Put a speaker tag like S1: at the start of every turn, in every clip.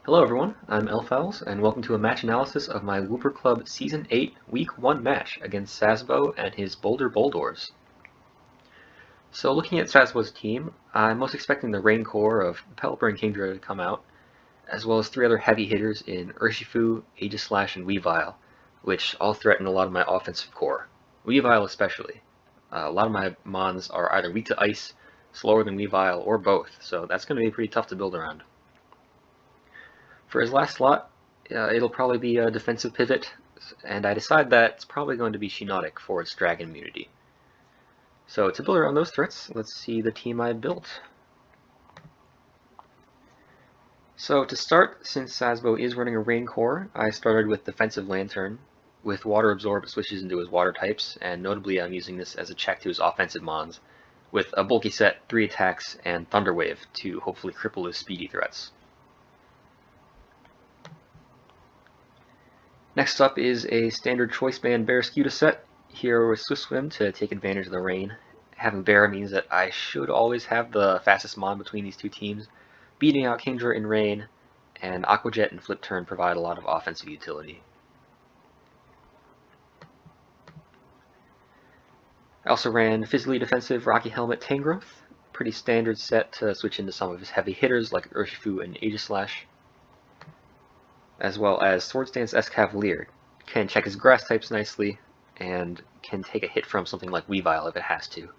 S1: Hello everyone, I'm Elfowls, and welcome to a match analysis of my Wooper Club Season 8 Week 1 match against Sasbo and his Boulder Boldores. So looking at Sasbo's team, I'm most expecting the Rain Core of Pelipper and Kingdra to come out, as well as three other heavy hitters in Urshifu, Aegislash, and Weavile, which all threaten a lot of my offensive core. Weavile especially. A lot of my Mons are either weak to ice, slower than Weavile, or both, so that's going to be pretty tough to build around. For his last slot, it'll probably be a defensive pivot, and I decide that it's probably going to be Shinotic for its dragon immunity. So to build around those threats, let's see the team I built. So to start, since Sasbo is running a Rain Core, I started with Defensive Lantern. With Water Absorb, it switches into his water types, and notably I'm using this as a check to his offensive Mons, with a bulky set, 3 attacks, and Thunder Wave to hopefully cripple his speedy threats. Next up is a standard Choice Band Barraskewda set, here with Swift Swim to take advantage of the rain. Having Barra means that I should always have the fastest Mon between these two teams, beating out Kingdra in rain, and Aqua Jet and Flip Turn provide a lot of offensive utility. I also ran Physically Defensive Rocky Helmet Tangrowth, pretty standard set to switch into some of his heavy hitters like Urshifu and Aegislash, as well as Swords Dance S Cavalier. Can check his grass types nicely, and can take a hit from something like Weavile if it has to.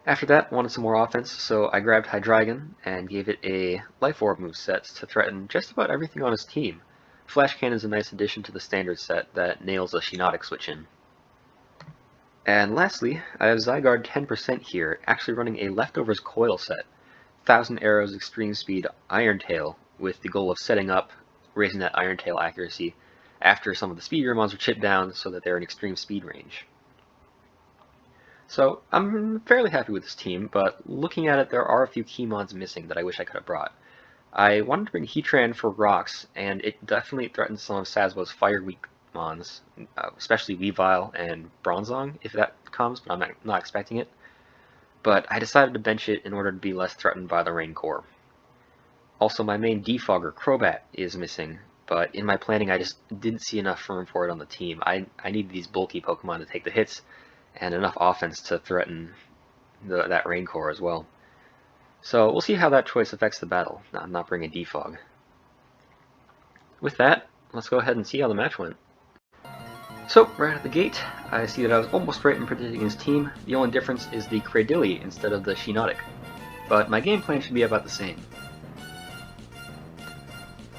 S1: After that, wanted some more offense, so I grabbed Hydreigon and gave it a Life Orb moveset to threaten just about everything on his team. Flash Cannon's a nice addition to the standard set that nails a Shinotic switch in. And lastly, I have Zygarde 10% here, actually running a Leftovers Coil set. 1000 Arrows Extreme Speed Iron Tail, with the goal of setting up, raising that Iron Tail accuracy after some of the speedier mons are chipped down so that they're in extreme speed range. So I'm fairly happy with this team, but looking at it, there are a few key mons missing that I wish I could have brought. I wanted to bring Heatran for rocks, and it definitely threatens some of Sasbo's fire weak mons, especially Weavile and Bronzong if that comes, but I'm not expecting it. But I decided to bench it in order to be less threatened by the Rain Core. Also, my main defogger, Crobat, is missing, but in my planning I just didn't see enough room for it on the team. I needed these bulky Pokemon to take the hits, and enough offense to threaten that Rain Core as well. So we'll see how that choice affects the battle. I'm not bringing defog. With that, let's go ahead and see how the match went. So, right out the gate, I see that I was almost right in predicting his team. The only difference is the Cradilly instead of the Shinotic. But my game plan should be about the same.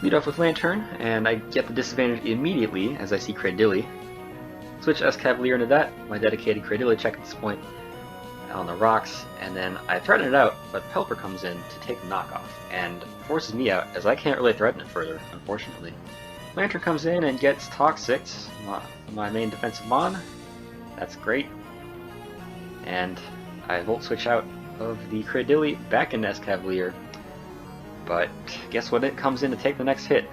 S1: Lead off with Lantern, and I get the disadvantage immediately as I see Cradilly. Switch S Cavalier into that, my dedicated Cradilly check at this point, on the rocks, and then I threaten it out, but Pelipper comes in to take the knockoff, and forces me out, as I can't really threaten it further, unfortunately. Lantern comes in and gets Toxic, my main defensive Mon. That's great. And I Volt Switch out of the Cradilly back into S-Cavalier. But guess what? It comes in to take the next hit.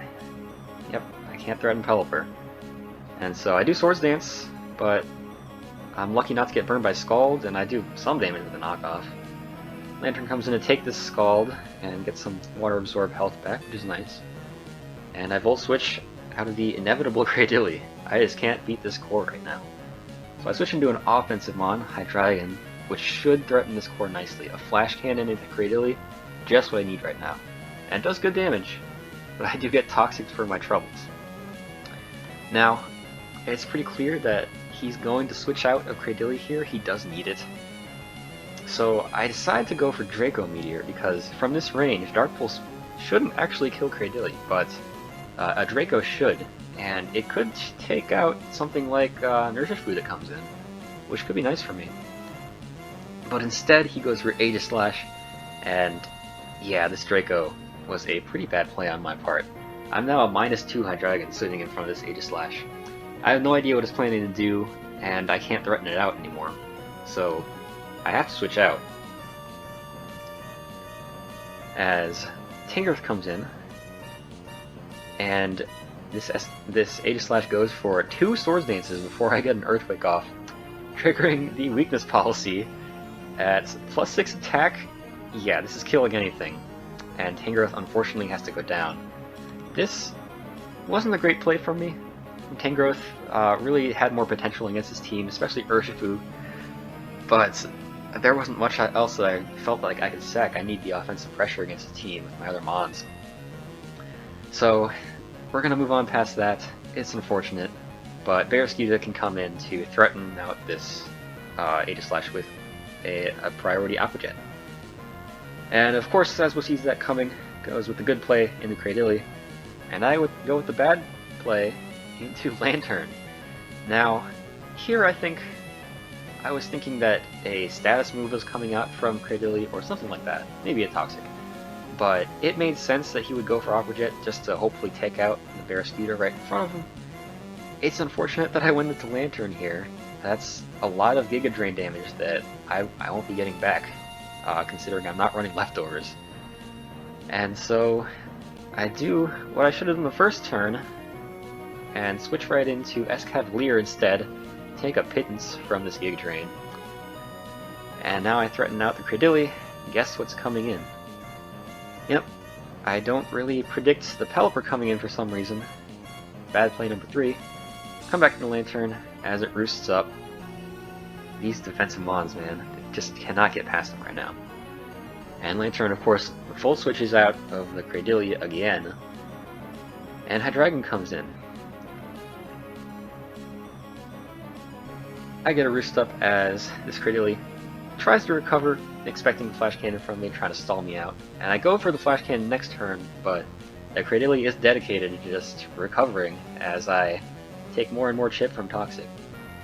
S1: Yep, I can't threaten Pelipper. And so I do Swords Dance, but I'm lucky not to get burned by Scald, and I do some damage with the knockoff. Lantern comes in to take this Scald and get some Water Absorb health back, which is nice. And I Volt Switch out of the inevitable Cradilly. I just can't beat this core right now. So I switch into an offensive Mon, Hydreigon, which should threaten this core nicely. A Flash Cannon into Cradilly, just what I need right now. And it does good damage, but I do get Toxic for my troubles. Now, it's pretty clear that he's going to switch out of Cradilly here. He does need it. So I decide to go for Draco Meteor, because from this range, Dark Pulse shouldn't actually kill Cradilly, but a Draco should, and it could take out something like an Urshifu that comes in, which could be nice for me. But instead, he goes for Aegislash, and yeah, this Draco was a pretty bad play on my part. I'm now a -2 Hydreigon sitting in front of this Aegislash. I have no idea what it's planning to do, and I can't threaten it out anymore, so I have to switch out. As Tangrowth comes in, and this Aegislash goes for 2 Swords Dances before I get an Earthquake off, triggering the weakness policy at +6 attack yeah, this is killing anything, and Tangrowth unfortunately has to go down. This wasn't a great play from me. Tangrowth really had more potential against his team, especially Urshifu, but there wasn't much else that I felt like I could sack. I need the offensive pressure against the team with my other mons. So we're going to move on past that. It's unfortunate, but Barraskewda can come in to threaten out this Aegislash with a priority Aqua Jet. And of course, Sazbo sees that coming, goes with the good play into Cradily, and I would go with the bad play into Lantern. Now, here I think I was thinking that a status move was coming out from Cradily or something like that, maybe a Toxic. But it made sense that he would go for Aqua Jet just to hopefully take out the Barraskewda right in front of him. It's unfortunate that I went into Lantern here. That's a lot of Giga Drain damage that I won't be getting back, considering I'm not running Leftovers. And so I do what I should have done the first turn, and switch right into S-Cavalier instead, take a pittance from this Giga Drain. And now I threaten out the Cradily. Guess what's coming in? Yep, I don't really predict the Pelipper coming in for some reason. Bad play number 3. Come back to the Lantern as it roosts up. These defensive mons, man, they just cannot get past them right now. And Lantern, of course, full switches out of the Cradily again. And Hydreigon comes in. I get a roost up as this Cradily tries to recover, expecting the Flash Cannon from me, trying to stall me out. And I go for the Flash Cannon next turn, but the Cradily is dedicated to just recovering as I take more and more chip from Toxic.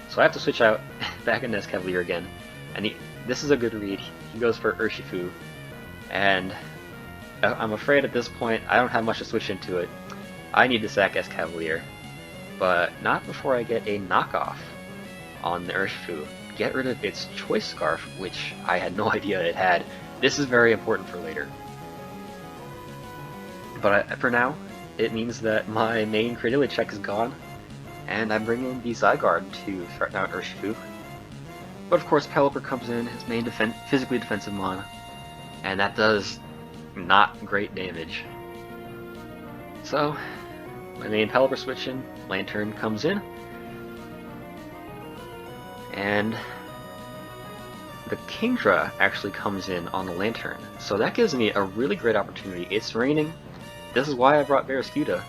S1: So I have to switch out back into S-Cavalier again. And this is a good read. He goes for Urshifu. And I'm afraid at this point I don't have much to switch into it. I need to sack S-Cavalier. But not before I get a knockoff on the Urshifu. Get rid of its Choice Scarf, which I had no idea it had. This is very important for later. But for now, it means that my main Cradily check is gone, and I bring in the Zygarde to threaten out Urshifu. But of course, Pelipper comes in, his main physically defensive mon, and that does not great damage. So, my main Pelipper switch in, Lantern comes in, and the Kingdra actually comes in on the Lantern. So that gives me a really great opportunity. It's raining. This is why I brought Barraskewda.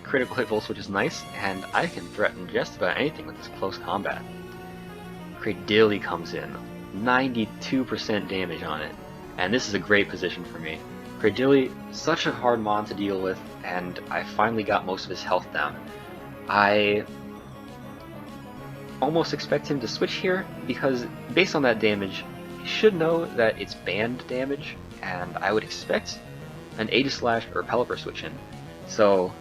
S1: Critical hit volt switch is nice, and I can threaten just about anything with this close combat. Cradily comes in. 92% damage on it. And this is a great position for me. Cradily, such a hard mon to deal with, and I finally got most of his health down. I almost expect him to switch here, because based on that damage, he should know that it's banned damage, and I would expect an Aegislash or Pelipper switch in. So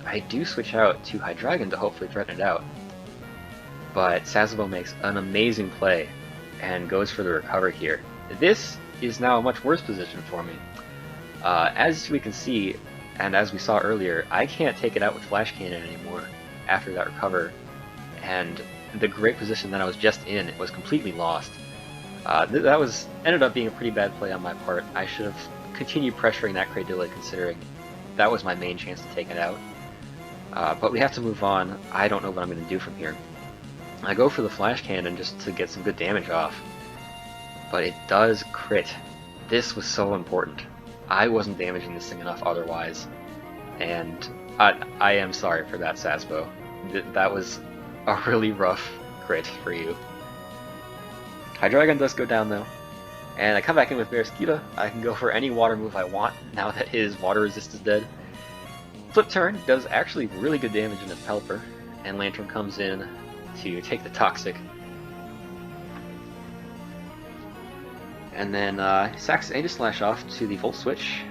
S1: I do switch out to Hydreigon to hopefully threaten it out. But Sazbo makes an amazing play and goes for the recover here. This is now a much worse position for me. As we can see, and as we saw earlier, I can't take it out with Flash Cannon anymore after that recover, and the great position that I was just in was completely lost. That ended up being a pretty bad play on my part. I should have continued pressuring that Cradily, considering that was my main chance to take it out. But we have to move on. I don't know what I'm going to do from here. I go for the Flash Cannon just to get some good damage off, but it does crit. This was so important. I wasn't damaging this thing enough otherwise, and I am sorry for that, Sazbo. That was a really rough crit for you. Hydreigon does go down though, and I come back in with Barraskewda. I can go for any water move I want now that his water resist is dead. Flip turn does actually really good damage into Pelipper, and Lantern comes in to take the Toxic. And then sacks Aegislash off to the full switch,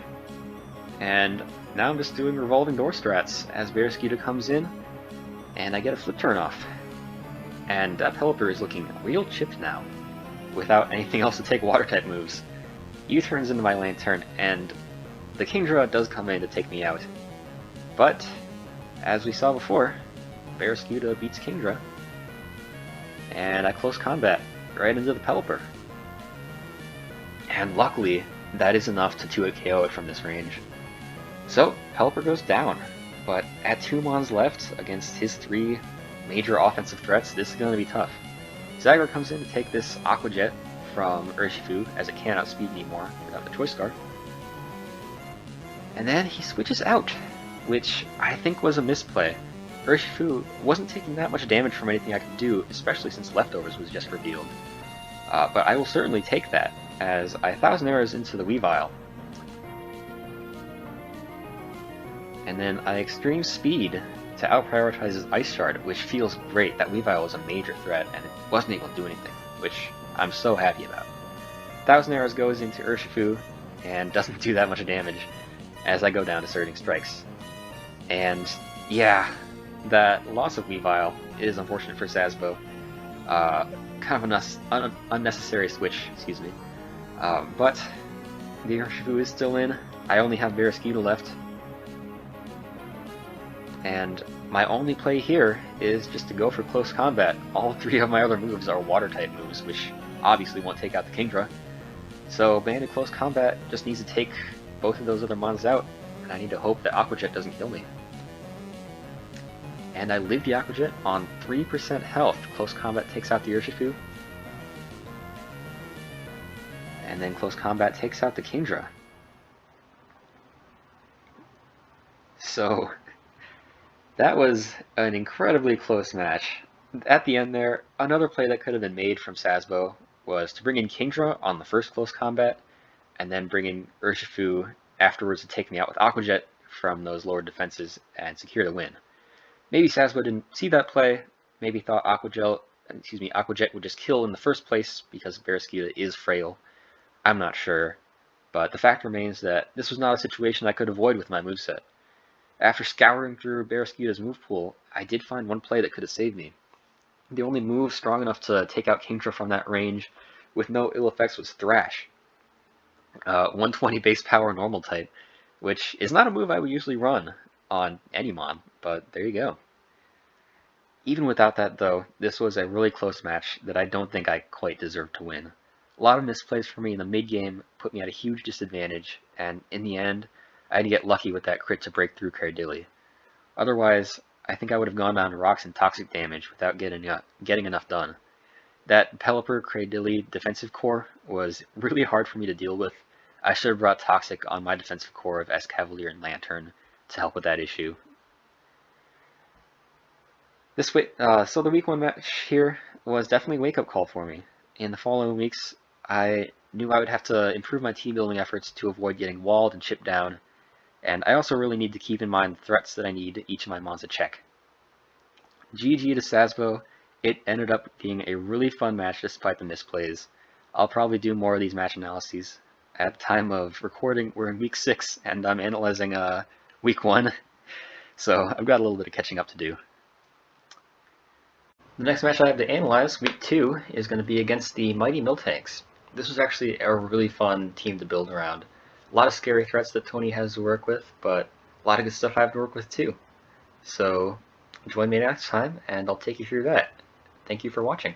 S1: and now I'm just doing revolving door strats as Barraskewda comes in, and I get a flip turn off. And that Pelipper is looking real chipped now, without anything else to take water type moves. U-turns into my Lantern, and the Kingdra does come in to take me out. But, as we saw before, Barraskewda beats Kingdra, and I close combat right into the Pelipper. And luckily, that is enough to 2-hit KO it from this range. So, Pelipper goes down, but at 2 Mons left against his 3 major offensive threats, this is going to be tough. Zagor comes in to take this Aqua Jet from Urshifu, as it can't outspeed anymore without the Choice Scarf. And then he switches out, which I think was a misplay. Urshifu wasn't taking that much damage from anything I could do, especially since Leftovers was just revealed. But I will certainly take that, as I 1000 arrows into the Weavile. And then I Extreme Speed to out-prioritize his Ice Shard, which feels great. That Weavile was a major threat, and it wasn't able to do anything, which I'm so happy about. 1000 arrows goes into Urshifu, and doesn't do that much damage, as I go down to Surging Strikes. And yeah, that loss of Weavile is unfortunate for Sazbo. Kind of an unnecessary switch, excuse me. But the Urshifu is still in. I only have Barraskewda left. And my only play here is just to go for close combat. All 3 of my other moves are water-type moves, which obviously won't take out the Kingdra. So Banded Close Combat just needs to take both of those other mons out, and I need to hope that Aqua Jet doesn't kill me. And I live the Aqua Jet on 3% health. Close Combat takes out the Urshifu. And then Close Combat takes out the Kingdra. So that was an incredibly close match. At the end there, another play that could have been made from Sazbo was to bring in Kingdra on the first Close Combat, and then bring in Urshifu afterwards to take me out with Aqua Jet from those lower defenses and secure the win. Maybe Sazbo didn't see that play, maybe thought Aqua Jet would just kill in the first place because Barraskewda is frail. I'm not sure, but the fact remains that this was not a situation I could avoid with my moveset. After scouring through Barraskewda's move pool, I did find one play that could have saved me. The only move strong enough to take out Kingdra from that range with no ill effects was Thrash. 120 base power normal type, which is not a move I would usually run on any mon, but there you go. Even without that though, this was a really close match that I don't think I quite deserved to win. A lot of misplays for me in the mid game put me at a huge disadvantage, and in the end, I had to get lucky with that crit to break through Cardilli. Otherwise, I think I would have gone down to rocks and toxic damage without getting enough done. That Pelipper Cradilli defensive core was really hard for me to deal with. I should have brought Toxic on my defensive core of S-Cavalier and Lantern to help with that issue. So the week 1 match here was definitely a wake-up call for me. In the following weeks, I knew I would have to improve my team building efforts to avoid getting walled and chipped down, and I also really need to keep in mind the threats that I need each of my mons to check. GG to Sazbo. It ended up being a really fun match despite the misplays. I'll probably do more of these match analyses. At the time of recording, we're in week 6, and I'm analyzing week 1, so I've got a little bit of catching up to do. The next match I have to analyze, week 2, is going to be against the Mighty Miltanks. This was actually a really fun team to build around. A lot of scary threats that Tony has to work with, but a lot of good stuff I have to work with too. So join me next time, and I'll take you through that. Thank you for watching.